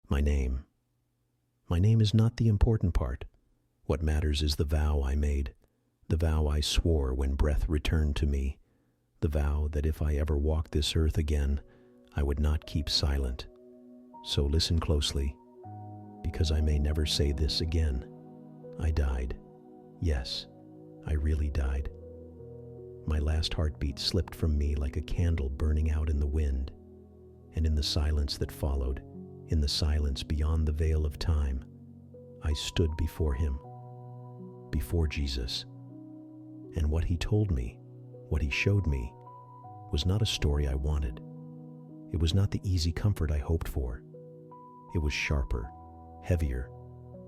My name. My name is not the important part. What matters is the vow I made, the vow I swore when breath returned to me, the vow that if I ever walked this earth again, I would not keep silent. So listen closely, because I may never say this again. I died. Yes, I really died. My last heartbeat slipped from me like a candle burning out in the wind, and in the silence that followed, in the silence beyond the veil of time, I stood before him, before Jesus. And what he told me, what he showed me, was not a story I wanted. It was not the easy comfort I hoped for. It was sharper, heavier,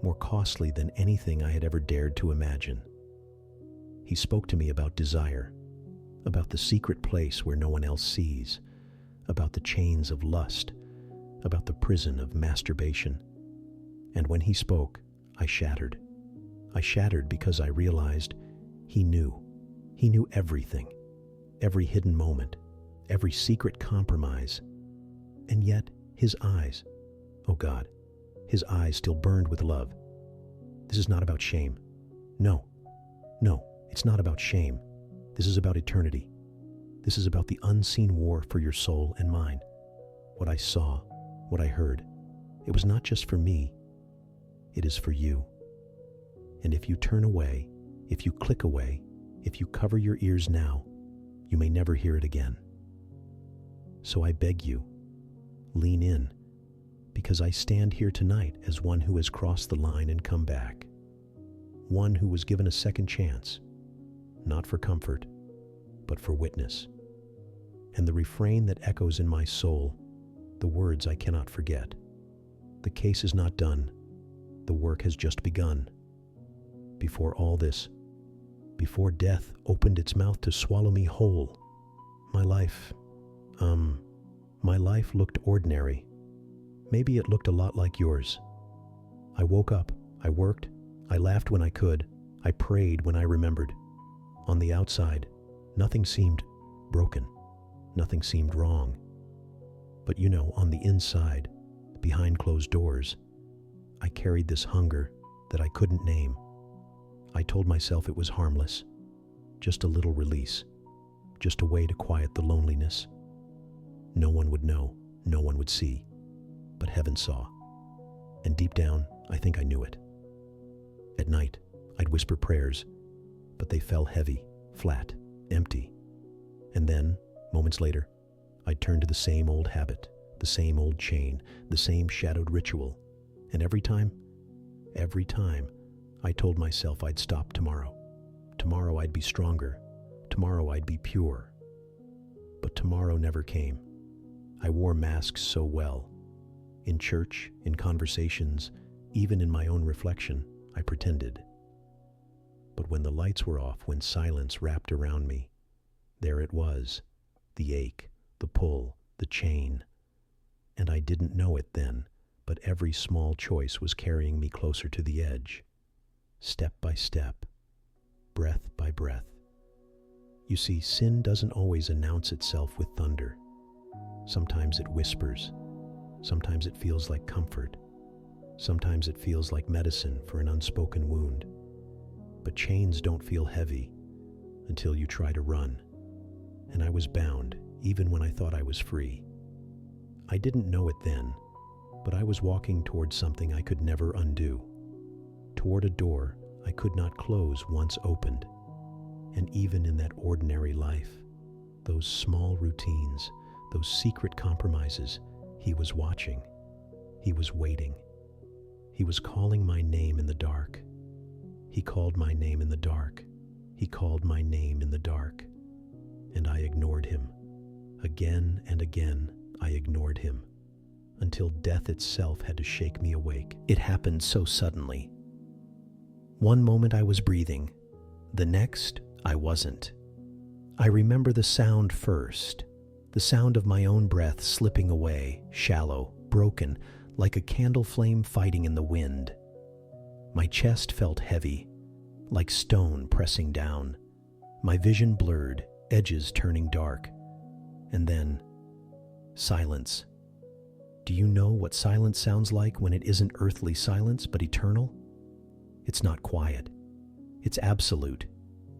more costly than anything I had ever dared to imagine. He spoke to me about desire, about the secret place where no one else sees, about the chains of lust, about the prison of masturbation. And when he spoke, I shattered. I shattered because I realized he knew. He knew everything, every hidden moment, every secret compromise. And yet, his eyes, oh God, his eyes still burned with love. This is not about shame. No, it's not about shame. This is about eternity. This is about the unseen war for your soul and mine. What I saw, what I heard, it was not just for me. It is for you. And if you turn away, if you click away, if you cover your ears now, you may never hear it again. So I beg you, lean in, because I stand here tonight as one who has crossed the line and come back. One who was given a second chance, not for comfort, but for witness. And the refrain that echoes in my soul, the words I cannot forget. The case is not done. The work has just begun. Before all this, before death opened its mouth to swallow me whole, my life looked ordinary. Maybe it looked a lot like yours. I woke up, I worked, I laughed when I could, I prayed when I remembered. On the outside, nothing seemed broken, nothing seemed wrong. But on the inside, behind closed doors, I carried this hunger that I couldn't name. I told myself it was harmless, just a little release, just a way to quiet the loneliness. No one would know, no one would see, but heaven saw. And deep down, I think I knew it. At night, I'd whisper prayers, but they fell heavy, flat, empty. And then, moments later, I'd turn to the same old habit, the same old chain, the same shadowed ritual. And every time, I told myself I'd stop tomorrow. Tomorrow I'd be stronger. Tomorrow I'd be pure. But tomorrow never came. I wore masks so well. In church, in conversations, even in my own reflection, I pretended. But when the lights were off, when silence wrapped around me, there it was, the ache, the pull, the chain. And I didn't know it then, but every small choice was carrying me closer to the edge, step by step, breath by breath. You see, sin doesn't always announce itself with thunder. Sometimes it whispers. Sometimes it feels like comfort. Sometimes it feels like medicine for an unspoken wound. But chains don't feel heavy until you try to run. And I was bound, even when I thought I was free. I didn't know it then, but I was walking toward something I could never undo. Toward a door I could not close once opened. And even in that ordinary life, those small routines, those secret compromises, he was watching. He was waiting. He was calling my name in the dark. He called my name in the dark. He called my name in the dark. And I ignored him. Again and again, I ignored him, until death itself had to shake me awake. It happened so suddenly. One moment I was breathing. The next, I wasn't. I remember the sound first, the sound of my own breath slipping away, shallow, broken, like a candle flame fighting in the wind. My chest felt heavy, like stone pressing down. My vision blurred, edges turning dark. And then, silence. Do you know what silence sounds like when it isn't earthly silence but eternal? It's not quiet. It's absolute.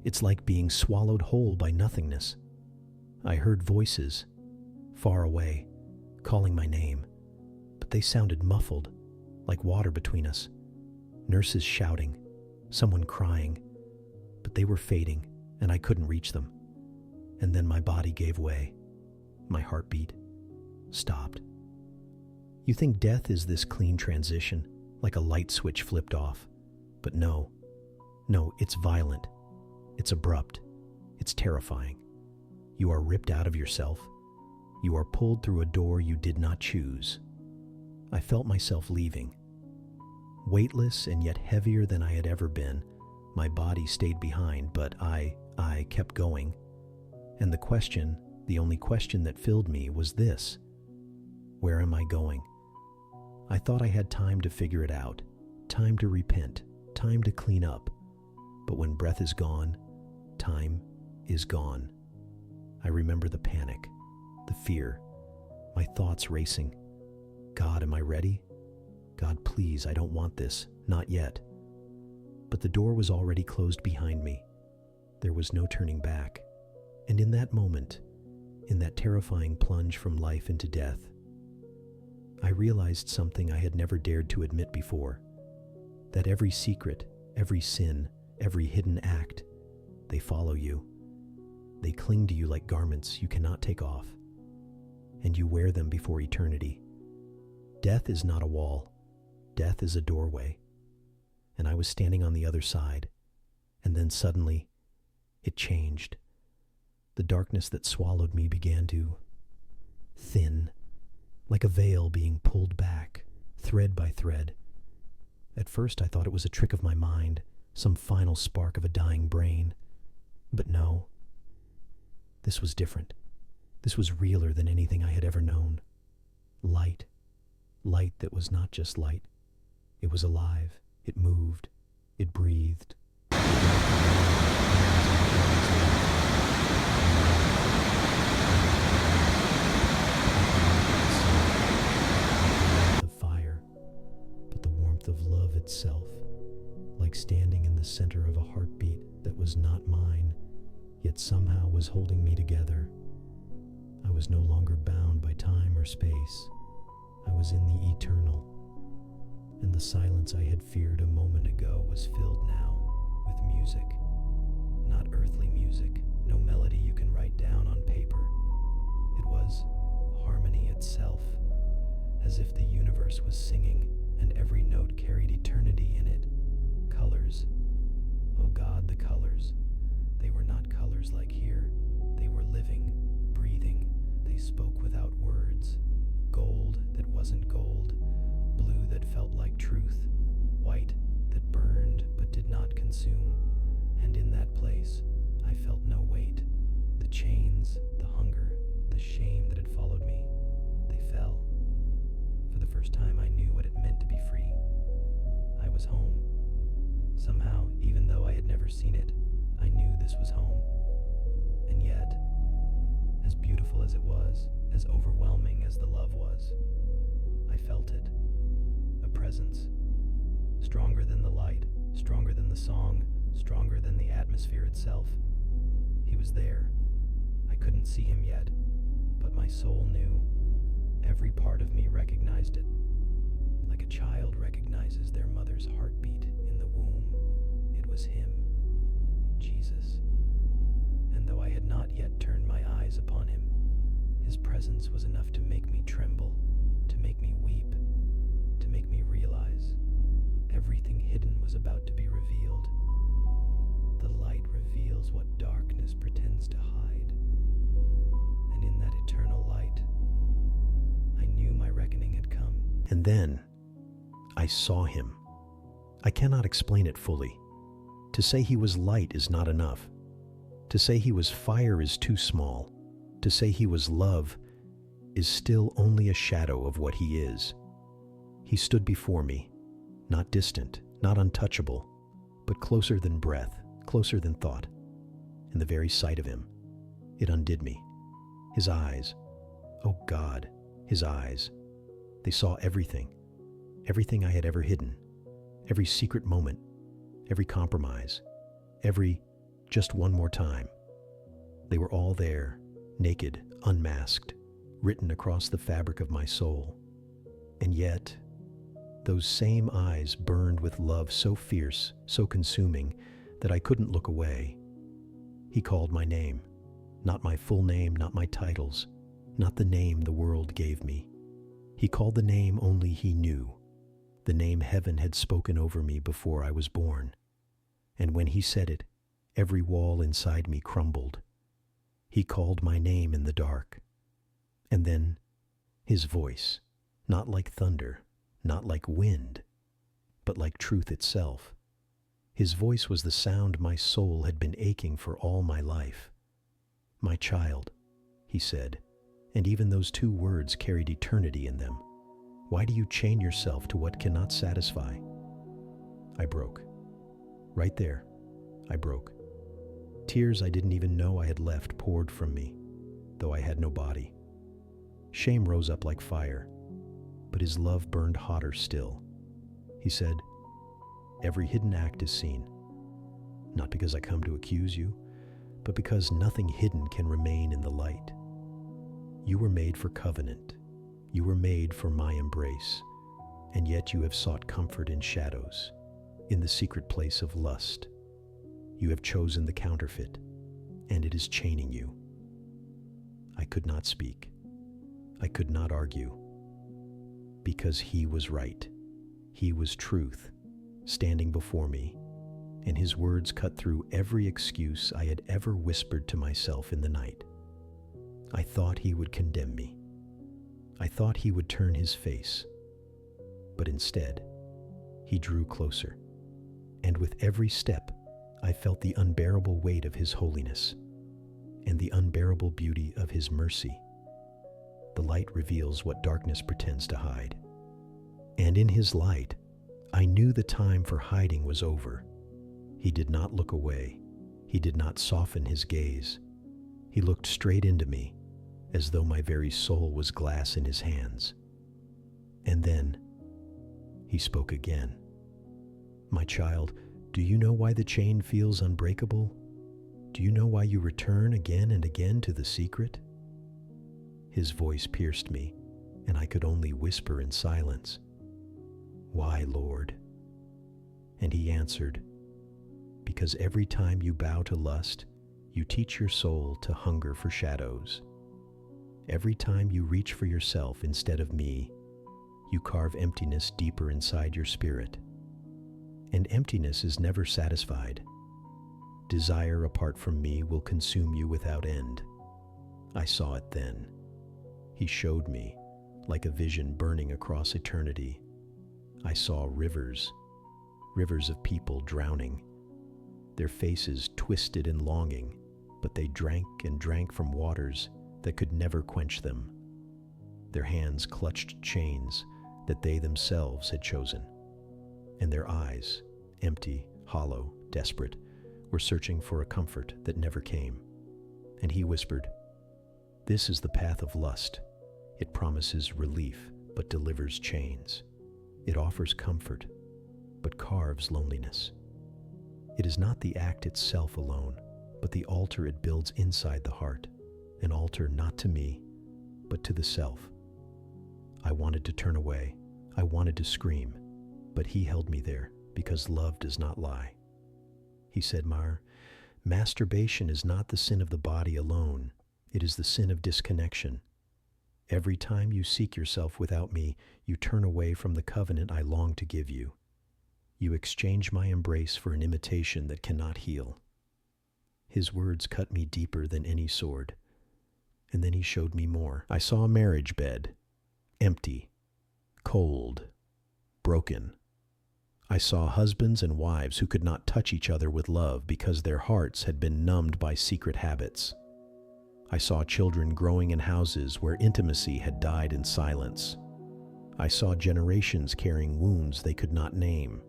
It's like being swallowed whole by nothingness. I heard voices, far away, calling my name, but they sounded muffled, like water between us. Nurses shouting, someone crying, but they were fading, and I couldn't reach them. And then my body gave way. My heartbeat stopped. You think death is this clean transition, like a light switch flipped off. But no, it's violent. It's abrupt. It's terrifying. You are ripped out of yourself. You are pulled through a door you did not choose. I felt myself leaving. Weightless and yet heavier than I had ever been, my body stayed behind, but I kept going. And the only question that filled me was this: where am I going? I thought I had time to figure it out, time to repent, time to clean up. But when breath is gone, time is gone. I remember the panic, the fear, my thoughts racing. God, am I ready? God, please, I don't want this, not yet. But the door was already closed behind me. There was no turning back. And in that moment, in that terrifying plunge from life into death, I realized something I had never dared to admit before: that every secret, every sin, every hidden act, they follow you. They cling to you like garments you cannot take off, and you wear them before eternity. Death is not a wall. Death is a doorway. And I was standing on the other side, and then suddenly, it changed. The darkness that swallowed me began to thin, like a veil being pulled back, thread by thread. At first I thought it was a trick of my mind, some final spark of a dying brain. But no, this was different. This was realer than anything I had ever known. Light. Light that was not just light. It was alive. It moved. It breathed. The fire, but the warmth of love itself, like standing in the center of a heartbeat that was not mine, yet somehow was holding me together. I was no longer bound by time or space. I was in the eternal, and the silence I had feared a moment ago was filled now with music. Not earthly music, no melody you can write down on paper. It was harmony itself, as if the universe was singing and every note carried eternity in it. Colors. Oh God, the colors. They were not colors like here. They were living, breathing. They spoke without words. Gold that wasn't gold. Blue that felt like truth. White that burned but did not consume. And in that place, I felt no weight. The chains, the hunger, the shame that had followed me, they fell. For the first time, I knew what it meant to be free. I was home. Somehow, even though I had never seen it, I knew this was home. And yet, as beautiful as it was, as overwhelming as the love was, I felt it. A presence. Stronger than the light, stronger than the song, stronger than the atmosphere itself. He was there. I couldn't see him yet, but my soul knew. Every part of me recognized it. Like a child recognizes their mother's heartbeat in the womb. It was him, Jesus. And though I had not yet turned my eyes upon him, his presence was enough to make me tremble, to make me weep, to make me realize everything hidden was about to be revealed. The light reveals what darkness pretends to hide. And in that eternal light, I knew my reckoning had come. And then, I saw him. I cannot explain it fully. To say he was light is not enough. To say he was fire is too small. To say he was love is still only a shadow of what he is. He stood before me, not distant, not untouchable, but closer than breath, closer than thought. And the very sight of him, it undid me. His eyes, oh God, his eyes. They saw everything, everything I had ever hidden, every secret moment, every compromise, every just one more time. They were all there, naked, unmasked, written across the fabric of my soul. And yet, those same eyes burned with love so fierce, so consuming, that I couldn't look away. He called my name, not my full name, not my titles, not the name the world gave me. He called the name only he knew, the name heaven had spoken over me before I was born. And when he said it, every wall inside me crumbled. He called my name in the dark. And then his voice, not like thunder, not like wind, but like truth itself. His voice was the sound my soul had been aching for all my life. "My child," he said, and even those two words carried eternity in them. "Why do you chain yourself to what cannot satisfy?" I broke. Right there, I broke. Tears I didn't even know I had left poured from me, though I had no body. Shame rose up like fire, but his love burned hotter still. He said, "Every hidden act is seen, not because I come to accuse you, but because nothing hidden can remain in the light. You were made for covenant. You were made for my embrace, and yet you have sought comfort in shadows, in the secret place of lust. You have chosen the counterfeit, and it is chaining you." I could not speak. I could not argue. Because he was right. He was truth, standing before me, and his words cut through every excuse I had ever whispered to myself in the night. I thought he would condemn me. I thought he would turn his face. But instead, he drew closer, and with every step, I felt the unbearable weight of his holiness and the unbearable beauty of his mercy. The light reveals what darkness pretends to hide. And in his light, I knew the time for hiding was over. He did not look away. He did not soften his gaze. He looked straight into me, as though my very soul was glass in his hands. And then, he spoke again. "My child, do you know why the chain feels unbreakable? Do you know why you return again and again to the secret?" His voice pierced me, and I could only whisper in silence, "Why, Lord?" And he answered, "Because every time you bow to lust, you teach your soul to hunger for shadows. Every time you reach for yourself instead of me, you carve emptiness deeper inside your spirit. And emptiness is never satisfied. Desire apart from me will consume you without end." I saw it then. He showed me, like a vision burning across eternity. I saw rivers, rivers of people drowning, their faces twisted in longing, but they drank and drank from waters that could never quench them. Their hands clutched chains that they themselves had chosen, and their eyes, empty, hollow, desperate, were searching for a comfort that never came. And he whispered, "This is the path of lust. It promises relief, but delivers chains. It offers comfort, but carves loneliness. It is not the act itself alone, but the altar it builds inside the heart, an altar not to me, but to the self." I wanted to turn away. I wanted to scream, but he held me there because love does not lie. He said, "Mar, masturbation is not the sin of the body alone. It is the sin of disconnection. Every time you seek yourself without me, you turn away from the covenant I long to give you. You exchange my embrace for an imitation that cannot heal." His words cut me deeper than any sword. And then he showed me more. I saw a marriage bed, empty, cold, broken. I saw husbands and wives who could not touch each other with love because their hearts had been numbed by secret habits. I saw children growing in houses where intimacy had died in silence. I saw generations carrying wounds they could not name.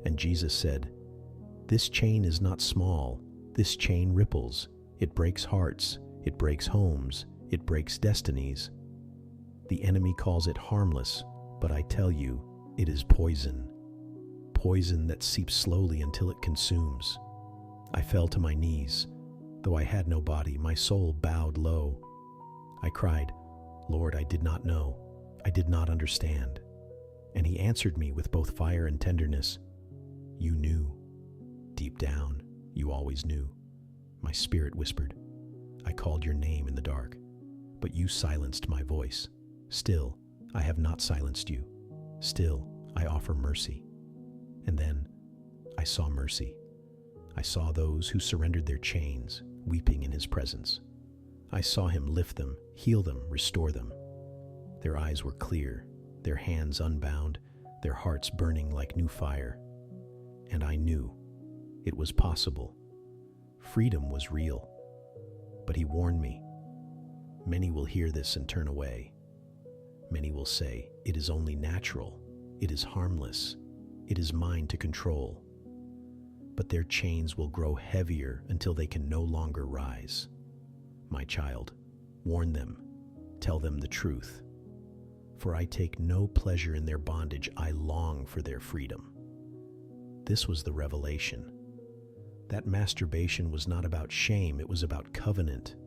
And Jesus said, "This chain is not small. This chain ripples. It breaks hearts. It breaks homes. It breaks destinies. The enemy calls it harmless, but I tell you, it is poison. Poison that seeps slowly until it consumes. I fell to my knees. Though I had no body, my soul bowed low. I cried, Lord, I did not know. I did not understand. And he answered me with both fire and tenderness. You knew. Deep down, you always knew. My spirit whispered. I called your name in the dark, but you silenced my voice. Still, I have not silenced you. Still, I offer mercy. And then, I saw mercy. I saw those who surrendered their chains, weeping in his presence. I saw him lift them, heal them, restore them. Their eyes were clear, their hands unbound, their hearts burning like new fire. And I knew it was possible. Freedom was real. But he warned me. Many will hear this and turn away. Many will say, it is only natural, it is harmless, it is mine to control. But their chains will grow heavier until they can no longer rise. My child, warn them, tell them the truth. For I take no pleasure in their bondage, I long for their freedom. This was the revelation. That masturbation was not about shame, it was about covenant.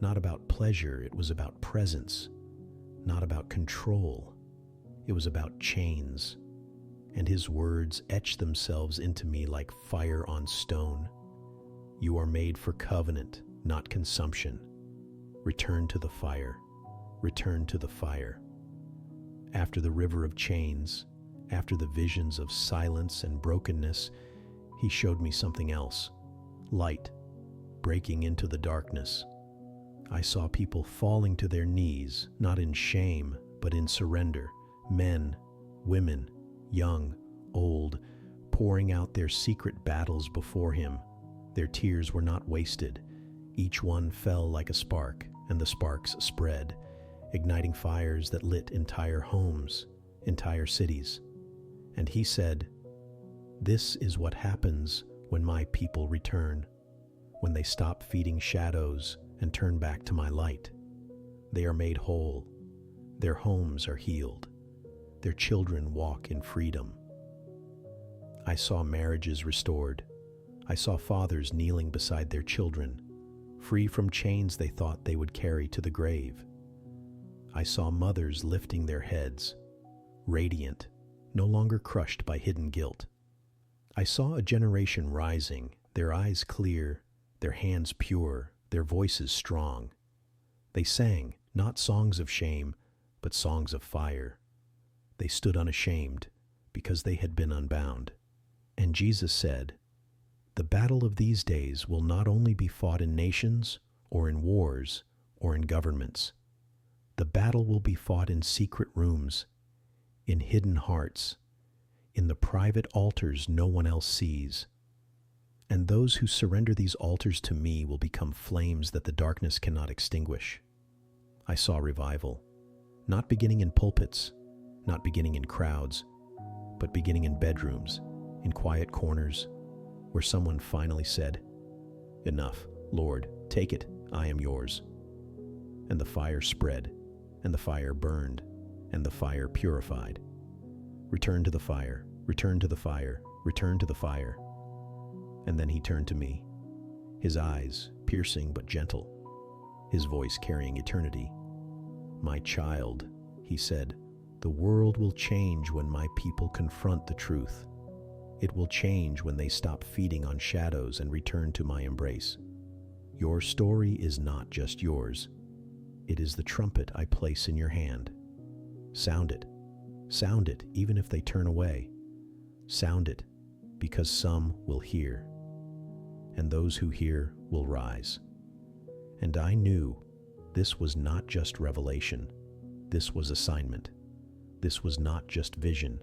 Not about pleasure, it was about presence. Not about control, it was about chains. And his words etched themselves into me like fire on stone. You are made for covenant, not consumption. Return to the fire. Return to the fire. After the river of chains, after the visions of silence and brokenness, he showed me something else. Light, breaking into the darkness. I saw people falling to their knees, not in shame, but in surrender. Men, women, young, old, pouring out their secret battles before him. Their tears were not wasted. Each one fell like a spark, and the sparks spread, igniting fires that lit entire homes, entire cities. And he said, this is what happens when my people return, when they stop feeding shadows and turn back to my light. They are made whole. Their homes are healed. Their children walk in freedom. I saw marriages restored. I saw fathers kneeling beside their children, free from chains they thought they would carry to the grave. I saw mothers lifting their heads, radiant, no longer crushed by hidden guilt. I saw a generation rising, their eyes clear, their hands pure, their voices strong. They sang not songs of shame, but songs of fire. They stood unashamed because they had been unbound. And Jesus said, the battle of these days will not only be fought in nations or in wars or in governments. The battle will be fought in secret rooms, in hidden hearts, in the private altars no one else sees. And those who surrender these altars to me will become flames that the darkness cannot extinguish. I saw revival, not beginning in pulpits, not beginning in crowds, but beginning in bedrooms, in quiet corners, where someone finally said, enough, Lord, take it, I am yours. And the fire spread, and the fire burned, and the fire purified. Return to the fire, return to the fire, return to the fire. And then he turned to me, his eyes piercing but gentle, his voice carrying eternity. My child, he said, the world will change when my people confront the truth. It will change when they stop feeding on shadows and return to my embrace. Your story is not just yours. It is the trumpet I place in your hand. Sound it, even if they turn away. Sound it, because some will hear, and those who hear will rise. And I knew this was not just revelation. This was assignment. This was not just vision.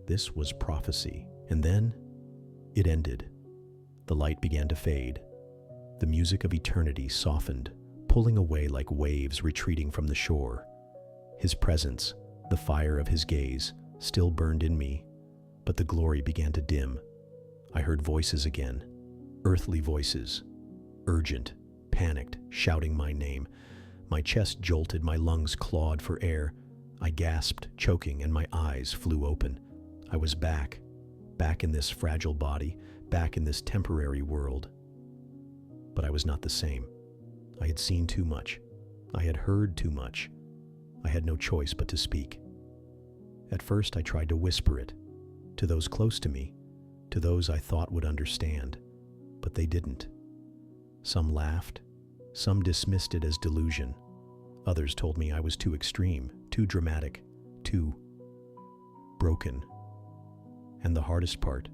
This was prophecy. And then it ended. The light began to fade. The music of eternity softened, pulling away like waves retreating from the shore. His presence, the fire of his gaze, still burned in me, but the glory began to dim. I heard voices again, earthly voices, urgent, panicked, shouting my name. My chest jolted, my lungs clawed for air, I gasped, choking, and my eyes flew open. I was back in this fragile body, back in this temporary world. But I was not the same. I had seen too much. I had heard too much. I had no choice but to speak. At first, I tried to whisper it, to those close to me, to those I thought would understand, but they didn't. Some laughed, some dismissed it as delusion. Others told me I was too extreme, too dramatic, too broken. And the hardest part,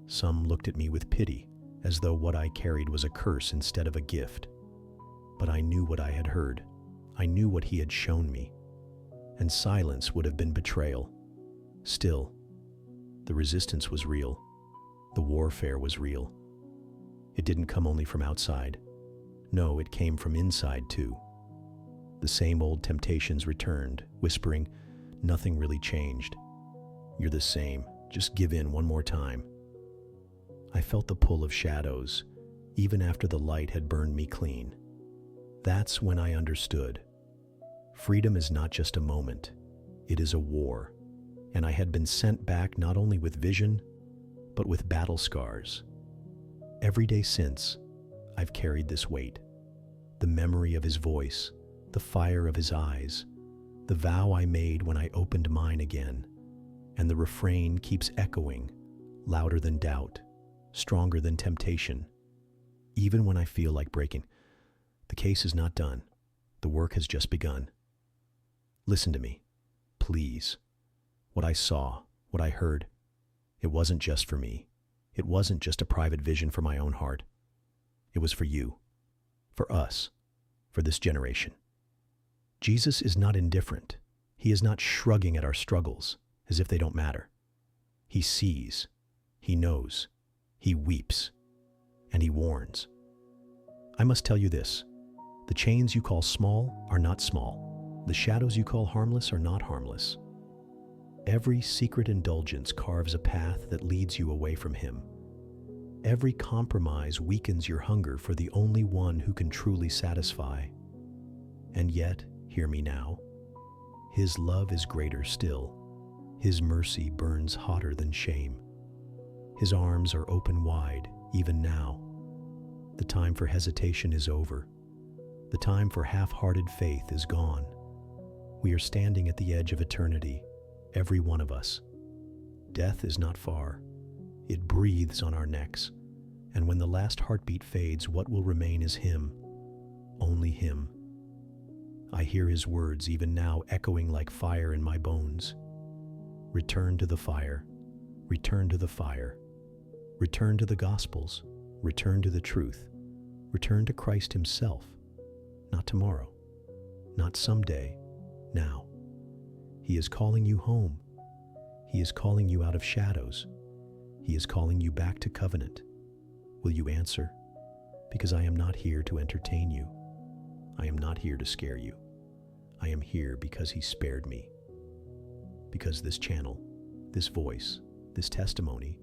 some looked at me with pity, as though what I carried was a curse instead of a gift. But I knew what I had heard. I knew what he had shown me. And silence would have been betrayal. Still, the resistance was real. The warfare was real. It didn't come only from outside. No, it came from inside too. The same old temptations returned, whispering, "Nothing really changed. You're the same. Just give in one more time." I felt the pull of shadows, even after the light had burned me clean. That's when I understood. Freedom is not just a moment, it is a war. And I had been sent back not only with vision, but with battle scars. Every day since, I've carried this weight. The memory of his voice, the fire of his eyes, the vow I made when I opened mine again. And the refrain keeps echoing, louder than doubt, stronger than temptation. Even when I feel like breaking, the case is not done. The work has just begun. Listen to me, please. What I saw, what I heard, it wasn't just for me. It wasn't just a private vision for my own heart. It was for you, for us, for this generation. Jesus is not indifferent. He is not shrugging at our struggles as if they don't matter. He sees, he knows, he weeps, and he warns. I must tell you this, the chains you call small are not small. The shadows you call harmless are not harmless. Every secret indulgence carves a path that leads you away from him. Every compromise weakens your hunger for the only one who can truly satisfy. And yet, hear me now, his love is greater still. His mercy burns hotter than shame. His arms are open wide, even now. The time for hesitation is over. The time for half-hearted faith is gone. We are standing at the edge of eternity, every one of us. Death is not far. It breathes on our necks. And when the last heartbeat fades, what will remain is him. Only him. I hear his words even now echoing like fire in my bones. Return to the fire. Return to the fire. Return to the Gospels. Return to the truth. Return to Christ himself. Not tomorrow. Not someday. Now. He is calling you home. He is calling you out of shadows. He is calling you back to covenant. Will you answer? Because I am not here to entertain you. I am not here to scare you. I am here because he spared me. Because this channel, this voice, this testimony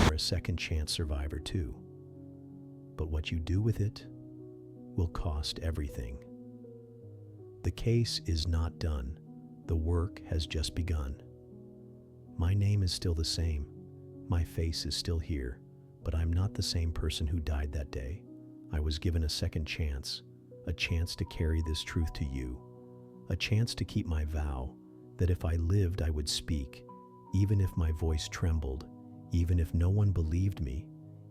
you're a second chance survivor too. But what you do with it will cost everything. The case is not done. The work has just begun. My name is still the same. My face is still here, but I'm not the same person who died that day. I was given a second chance, a chance to carry this truth to you, a chance to keep my vow that if I lived, I would speak, even if my voice trembled, even if no one believed me,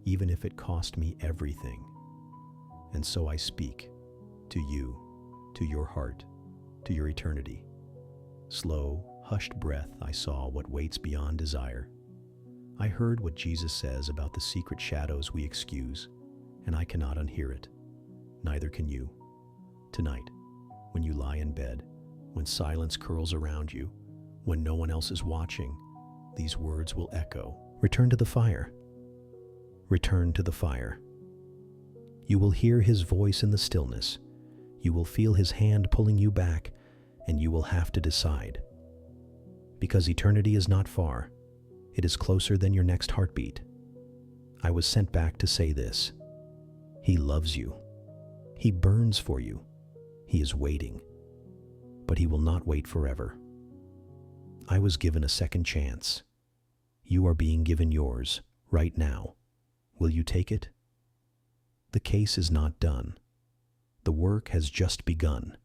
even if it cost me everything. And so I speak to you, to your heart, to your eternity. Slow, hushed breath, I saw what waits beyond desire. I heard what Jesus says about the secret shadows we excuse, and I cannot unhear it. Neither can you. Tonight, when you lie in bed, when silence curls around you, when no one else is watching, these words will echo. Return to the fire. Return to the fire. You will hear his voice in the stillness. You will feel his hand pulling you back, and you will have to decide. Because eternity is not far. It is closer than your next heartbeat. I was sent back to say this: He loves you. He burns for you. He is waiting. But he will not wait forever. I was given a second chance. You are being given yours right now. Will you take it? The case is not done. The work has just begun.